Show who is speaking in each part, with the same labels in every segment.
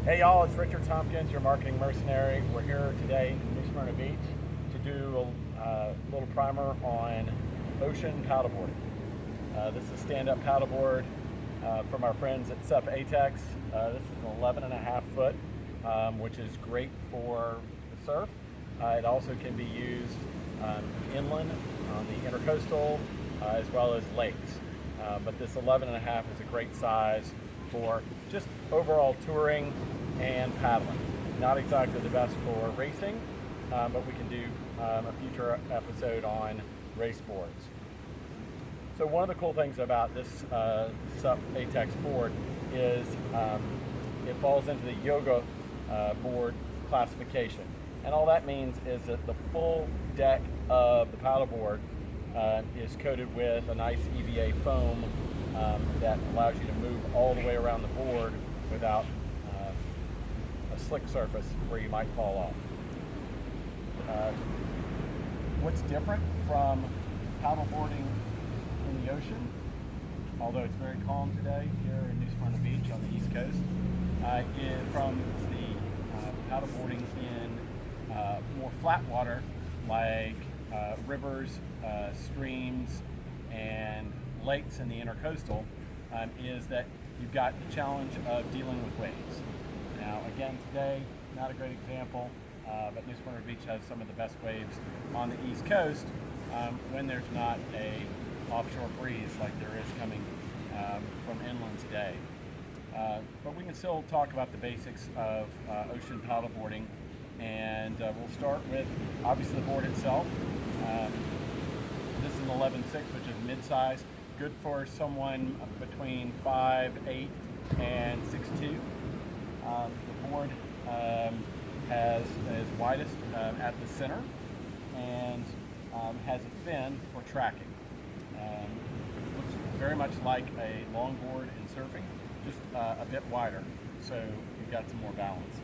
Speaker 1: Hey y'all, it's Richard Tompkins, your marketing mercenary. We're here today in New Smyrna Beach to do a little primer on ocean paddleboarding. This is stand-up paddleboard from our friends at SUP. This is an 11.5 foot, which is great for the surf. It also can be used inland on the intercoastal as well as lakes. But this 11.5 is a great size for just overall touring and paddling. Not exactly the best for racing, but we can do a future episode on race boards. So one of the cool things about this SUP Atex board is it falls into the yoga board classification. And all that means is that the full deck of the paddleboard is coated with a nice EVA foam that allows you to move all the way around the board without a slick surface where you might fall off. What's different from paddleboarding in the ocean, although it's very calm today here in New Smyrna Beach on the East Coast, is from the paddleboarding in more flat water like rivers, streams, and lakes in the intercoastal, is that you've got the challenge of dealing with waves. Now again, today, not a great example, but New Smyrna Beach has some of the best waves on the East Coast when there's not a offshore breeze like there is coming from inland today. But we can still talk about the basics of ocean paddleboarding, and we'll start with obviously the board itself. This is an 11.6, which is mid-size, good for someone between 5'8" and 6'2". The board is widest at the center and has a fin for tracking. Looks very much like a longboard in surfing, just a bit wider, so you've got some more balance.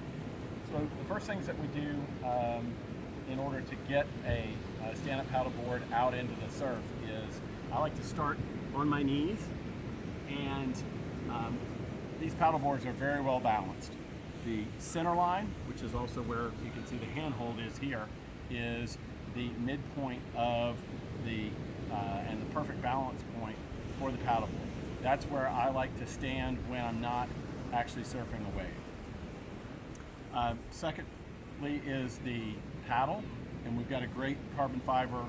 Speaker 1: So the first things that we do in order to get a stand-up paddleboard out into the surf is I like to start on my knees, and these paddleboards are very well balanced. The center line, which is also where you can see the handhold is here, is the midpoint of the and the perfect balance point for the paddleboard. That's where I like to stand when I'm not actually surfing a wave. Secondly is the paddle, and we've got a great carbon fiber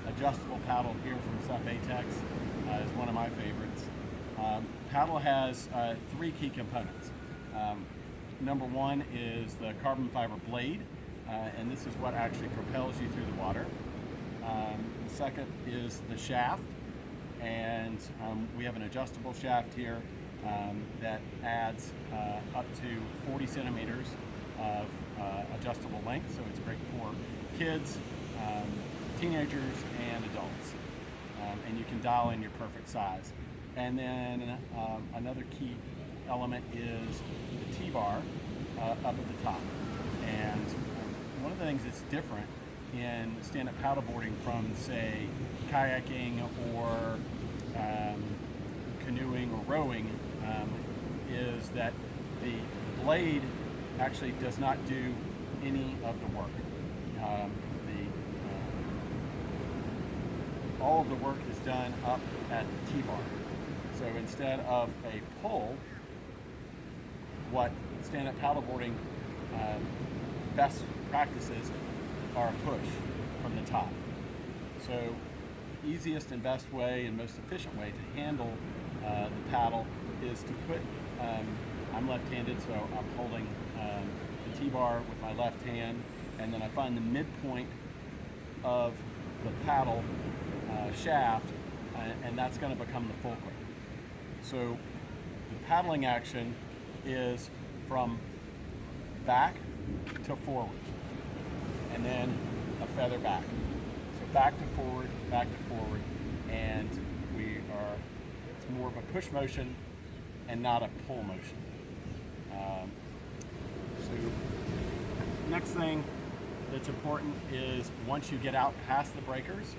Speaker 1: adjustable paddle here from SUP Atex. It's one of my favorites. Paddle has three key components. Number one is the carbon fiber blade, and this is what actually propels you through the water. The second is the shaft, and we have an adjustable shaft here that adds up to 40 centimeters of adjustable length, so it's great for kids, teenagers, and adults. And you can dial in your perfect size. And then another key element is the Tbar up at the top. And one of the things that's different in stand-up paddleboarding from, say, kayaking or canoeing or rowing is that the blade actually does not do any of the work. All of the work is done up at the Tbar. So instead of a pull, what stand-up paddleboarding best practices are a push from the top. So easiest and best way and most efficient way to handle the paddle is to put, I'm left-handed, so I'm holding the T-bar with my left hand, and then I find the midpoint of the paddle shaft, and that's going to become the fulcrum. So the paddling action is from back to forward, and then a feather back. So back to forward, and it's more of a push motion and not a pull motion. So next thing that's important is once you get out past the breakers,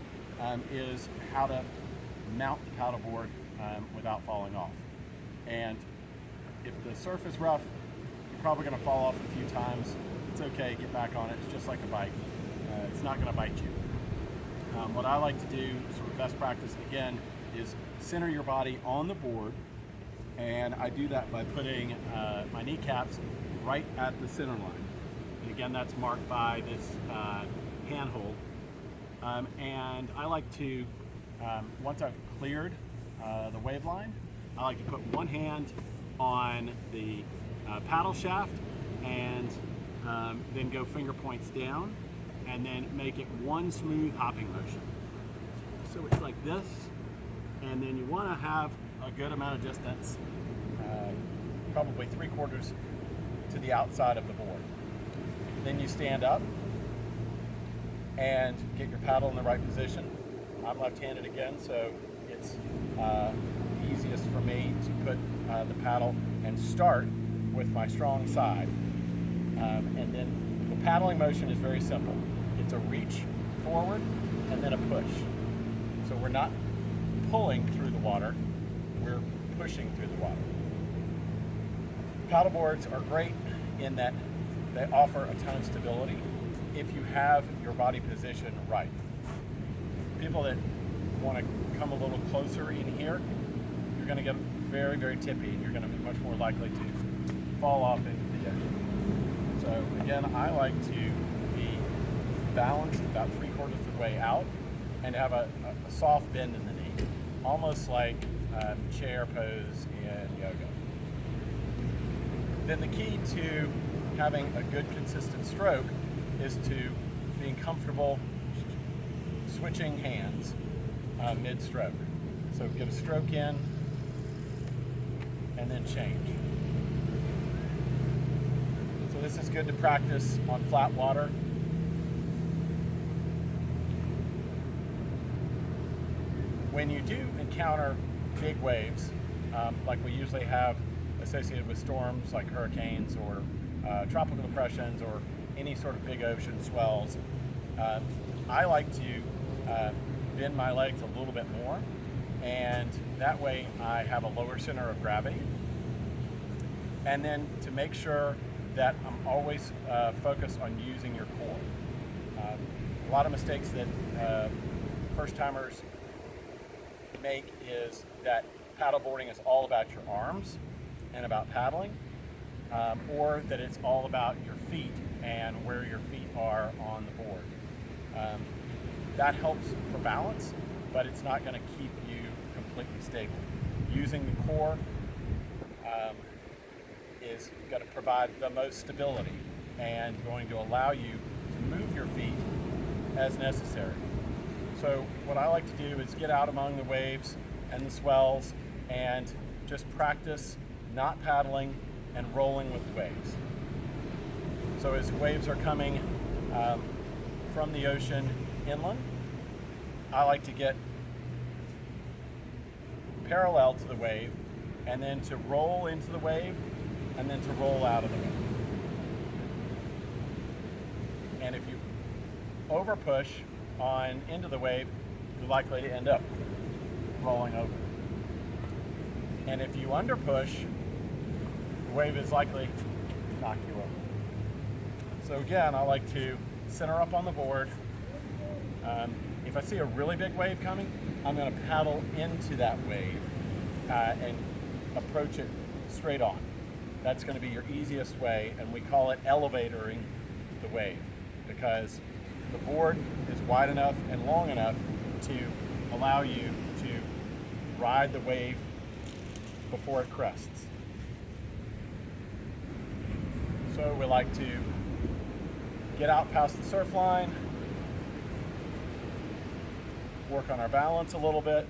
Speaker 1: is how to mount the paddleboard without falling off. And if the surf is rough, you probably going to fall off a few times. It's okay, get back on it. It's just like a bike. It's not going to bite you. What I like to do, sort of best practice again, is center your body on the board, and I do that by putting my kneecaps right at the center line. And again, that's marked by this handhold. And I like to, once I've cleared the wave line, I like to put one hand on the paddle shaft and then go finger points down, and then make it one smooth hopping motion. So it's like this, and then you want to have a good amount of distance, probably 3/4 to the outside of the board. Then you stand up and get your paddle in the right position. I'm left-handed again, so it's easiest for me to put the paddle and start with my strong side. And then the paddling motion is very simple. It's a reach forward and then a push. So we're not pulling through the water, we're pushing through the water. Paddleboards are great in that they offer a ton of stability if you have your body position right. People that want to come a little closer in here, you're going to get very, very tippy, and you're going to be much more likely to fall off into the ocean. So again, I like to be balanced about 3/4 of the way out and have a soft bend in the knee, almost like chair pose in yoga. Then the key to having a good consistent stroke is to being comfortable switching hands mid-stroke. So get a stroke in and then change. So this is good to practice on flat water. When you do encounter big waves, like we usually have associated with storms like hurricanes or tropical depressions or any sort of big ocean swells, I like to bend my legs a little bit more, and that way I have a lower center of gravity. And then to make sure that I'm always focused on using your core. A lot of mistakes that first-timers make is that paddleboarding is all about your arms and about paddling, or that it's all about your feet and where your feet are on the board. That helps for balance, but it's not going to keep you completely stable. Using the core is going to provide the most stability and going to allow you to move your feet as necessary. So what I like to do is get out among the waves and the swells and just practice not paddling and rolling with the waves. So as waves are coming from the ocean inland, I like to get parallel to the wave and then to roll into the wave and then to roll out of the wave. And if you over push on into the wave, you're likely to end up rolling over. And if you under push, the wave is likely to knock you over. So again, I like to center up on the board. If I see a really big wave coming, I'm going to paddle into that wave and approach it straight on. That's going to be your easiest way, and we call it elevatoring the wave, because the board is wide enough and long enough to allow you to ride the wave before it crests. So we like to get out past the surf line, work on our balance a little bit,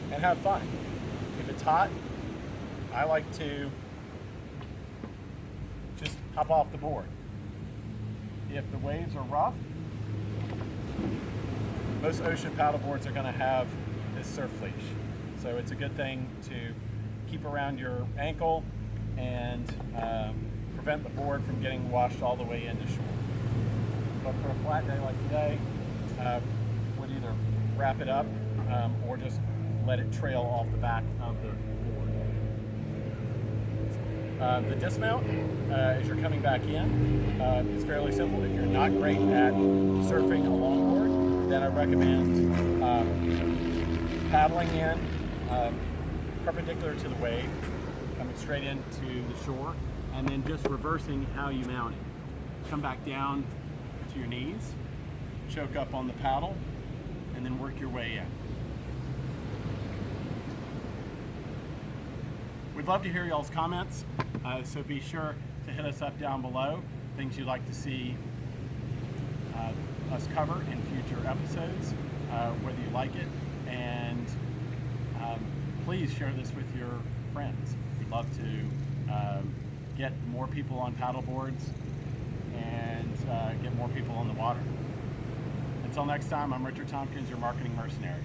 Speaker 1: and have fun. If it's hot, I like to just hop off the board. If the waves are rough, most ocean paddleboards are going to have this surf leash. So it's a good thing to keep around your ankle and prevent the board from getting washed all the way into shore. But for a flat day like today, we'd either wrap it up or just let it trail off the back of the board. The dismount, as you're coming back in, is fairly simple. If you're not great at surfing a longboard, then I recommend paddling in perpendicular to the wave, coming straight into the shore, and then just reversing how you mount it. Come back down to your knees, choke up on the paddle, and then work your way in. We'd love to hear y'all's comments, so be sure to hit us up down below, things you'd like to see us cover in future episodes, whether you like it, and please share this with your friends. We'd love to get more people on paddleboards and get more people on the water. Until next time, I'm Richard Tompkins, your marketing mercenary.